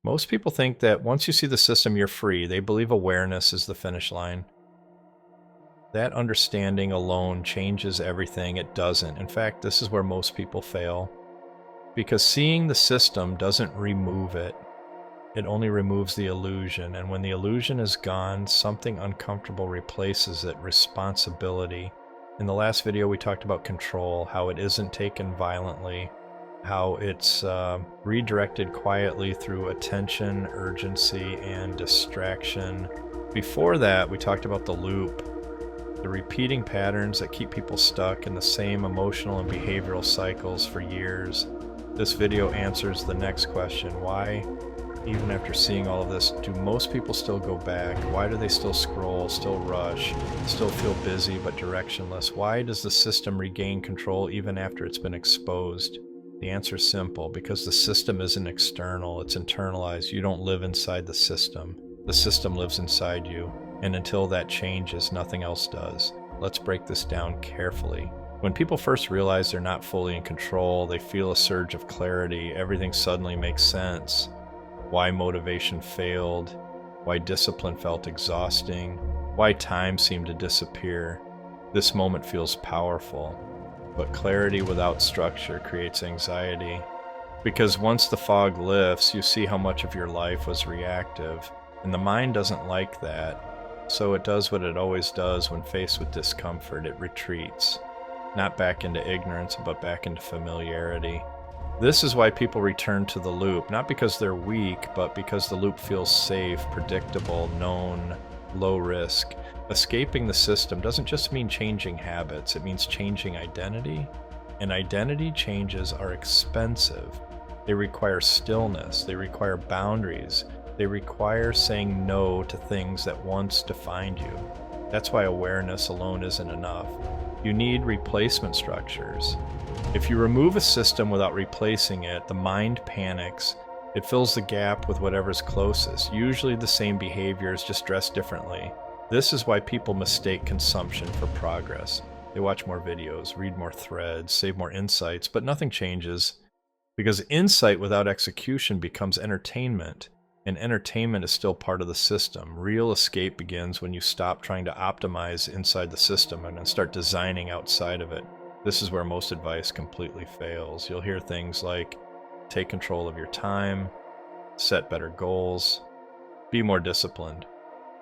Most people think that once you see the system, you're free. They believe awareness is the finish line. That understanding alone changes everything. It doesn't. In fact, this is where most people fail. Because seeing the system doesn't remove it. It only removes the illusion. And when the illusion is gone, something uncomfortable replaces it. Responsibility. In the last video, we talked about control, how it isn't taken violently, how it's redirected quietly through attention, urgency, and distraction. Before that, we talked about the loop, the repeating patterns that keep people stuck in the same emotional and behavioral cycles for years. This video answers the next question: why, even after seeing all of this, do most people still go back? Why do they still scroll, still rush, still feel busy but directionless? Why does the system regain control even after it's been exposed? The answer is simple: because the system isn't external, it's internalized. You don't live inside the system lives inside you. And until that changes, nothing else does. Let's break this down carefully. When people first realize they're not fully in control, they feel a surge of clarity. Everything suddenly makes sense. Why motivation failed, why discipline felt exhausting, why time seemed to disappear. This moment feels powerful. But clarity without structure creates anxiety. Because once the fog lifts, you see how much of your life was reactive. And the mind doesn't like that. So it does what it always does when faced with discomfort. It retreats. Not back into ignorance, but back into familiarity. This is why people return to the loop. Not because they're weak, but because the loop feels safe, predictable, known, low risk. Escaping the system doesn't just mean changing habits, it means changing identity. And identity changes are expensive. They require stillness, they require boundaries, they require saying no to things that once defined you. That's why awareness alone isn't enough. You need replacement structures. If you remove a system without replacing it, the mind panics. It fills the gap with whatever's closest, usually the same behaviors, just dressed differently. This is why people mistake consumption for progress. They watch more videos, read more threads, save more insights, but nothing changes. Because insight without execution becomes entertainment, and entertainment is still part of the system. Real escape begins when you stop trying to optimize inside the system and start designing outside of it. This is where most advice completely fails. You'll hear things like, take control of your time, set better goals, be more disciplined.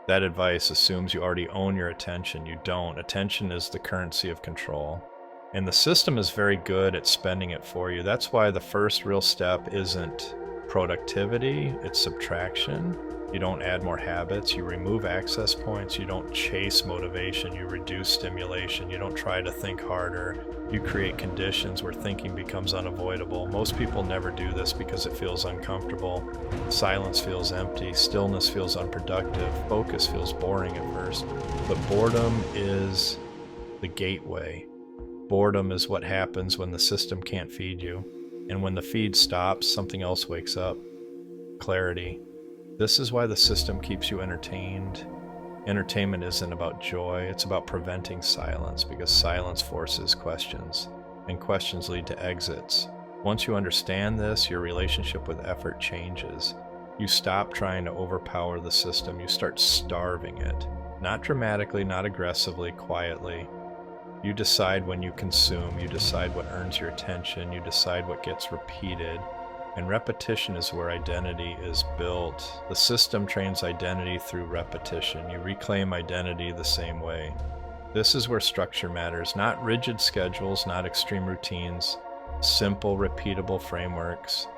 That advice assumes you already own your attention. You don't. Attention is the currency of control. And the system is very good at spending it for you. That's why the first real step isn't productivity, it's subtraction. You don't add more habits, you remove access points. You don't chase motivation, you reduce stimulation. You don't try to think harder. You create conditions where thinking becomes unavoidable. Most people never do this because it feels uncomfortable. Silence feels empty, stillness feels unproductive, focus feels boring at first. But boredom is the gateway. Boredom is what happens when the system can't feed you. And when the feed stops, something else wakes up. Clarity. This is why the system keeps you entertained. Entertainment isn't about joy, it's about preventing silence, because silence forces questions, and questions lead to exits. Once you understand this, your relationship with effort changes. You stop trying to overpower the system, you start starving it. Not dramatically, not aggressively, quietly. You decide when you consume, you decide what earns your attention, you decide what gets repeated. And repetition is where identity is built. The system trains identity through repetition. You reclaim identity the same way. This is where structure matters, not rigid schedules, not extreme routines, simple, repeatable frameworks,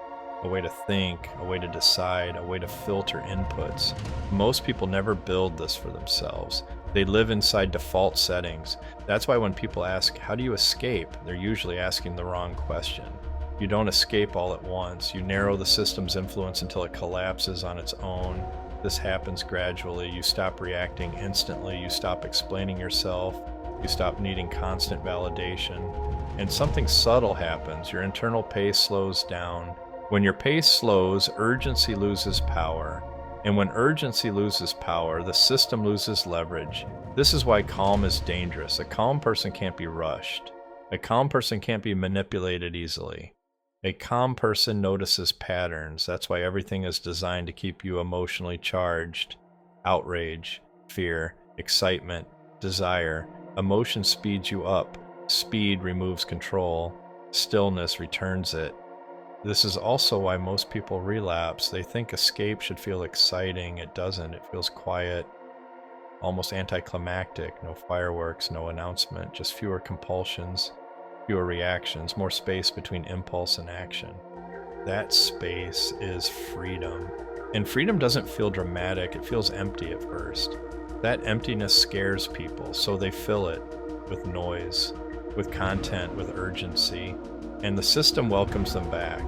a way to think, a way to decide, a way to filter inputs. Most people never build this for themselves. They live inside default settings. That's why when people ask, how do you escape? They're usually asking the wrong question. You don't escape all at once. You narrow the system's influence until it collapses on its own. This happens gradually. You stop reacting instantly. You stop explaining yourself. You stop needing constant validation. And something subtle happens. Your internal pace slows down. When your pace slows, urgency loses power. And when urgency loses power, the system loses leverage. This is why calm is dangerous. A calm person can't be rushed. A calm person can't be manipulated easily. A calm person notices patterns. That's why everything is designed to keep you emotionally charged. Outrage, fear, excitement, desire. Emotion speeds you up. Speed removes control. Stillness returns it. This is also why most people relapse. They think escape should feel exciting. It doesn't. It feels quiet, almost anticlimactic. No fireworks, no announcement, just fewer compulsions, fewer reactions, more space between impulse and action. That space is freedom. And freedom doesn't feel dramatic, it feels empty at first. That emptiness scares people, so they fill it with noise, with content, with urgency, and the system welcomes them back.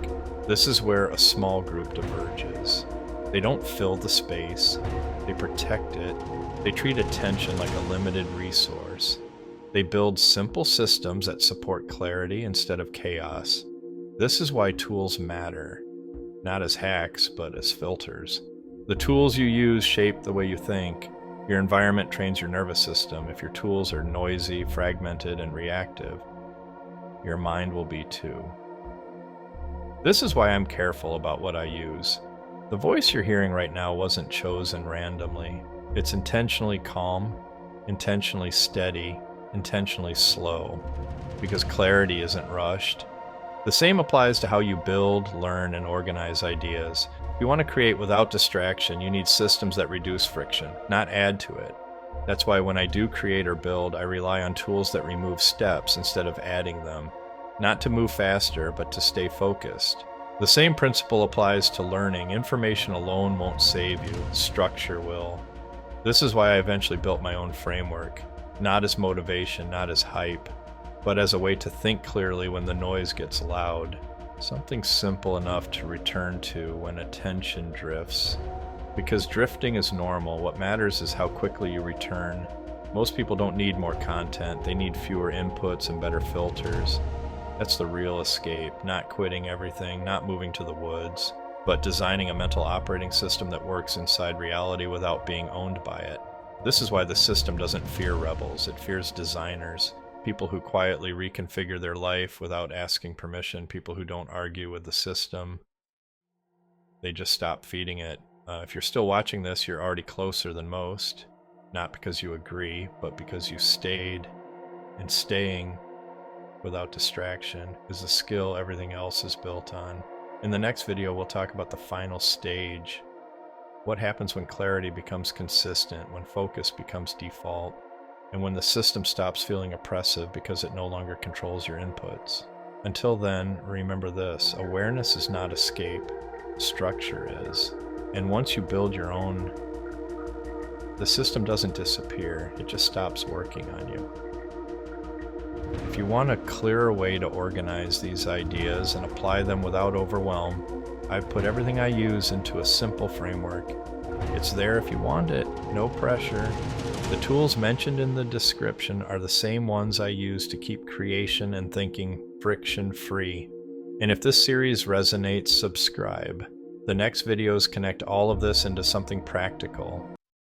This is where a small group diverges. They don't fill the space, they protect it, they treat attention like a limited resource. They build simple systems that support clarity instead of chaos. This is why tools matter, not as hacks, but as filters. The tools you use shape the way you think. Your environment trains your nervous system. If your tools are noisy, fragmented, and reactive, your mind will be too. This is why I'm careful about what I use. The voice you're hearing right now wasn't chosen randomly. It's intentionally calm, intentionally steady, intentionally slow, because clarity isn't rushed. The same applies to how you build, learn, and organize ideas. If you want to create without distraction, you need systems that reduce friction, not add to it. That's why when I do create or build, I rely on tools that remove steps instead of adding them, not to move faster, but to stay focused. The same principle applies to learning. Information alone won't save you, structure will. This is why I eventually built my own framework, not as motivation, not as hype, but as a way to think clearly when the noise gets loud. Something simple enough to return to when attention drifts. Because drifting is normal, what matters is how quickly you return. Most people don't need more content, they need fewer inputs and better filters. That's the real escape, not quitting everything, not moving to the woods, but designing a mental operating system that works inside reality without being owned by it. This is why the system doesn't fear rebels, it fears designers. People who quietly reconfigure their life without asking permission, people who don't argue with the system. They just stop feeding it. If you're still watching this, you're already closer than most. Not because you agree, but because you stayed. And staying without distraction is a skill everything else is built on. In the next video, we'll talk about the final stage. What happens when clarity becomes consistent, when focus becomes default, and when the system stops feeling oppressive because it no longer controls your inputs. Until then, remember this: awareness is not escape, structure is. And once you build your own, the system doesn't disappear, it just stops working on you. If you want a clearer way to organize these ideas and apply them without overwhelm, I've put everything I use into a simple framework. It's there if you want it, no pressure. The tools mentioned in the description are the same ones I use to keep creation and thinking friction-free. And if this series resonates, subscribe. The next videos connect all of this into something practical.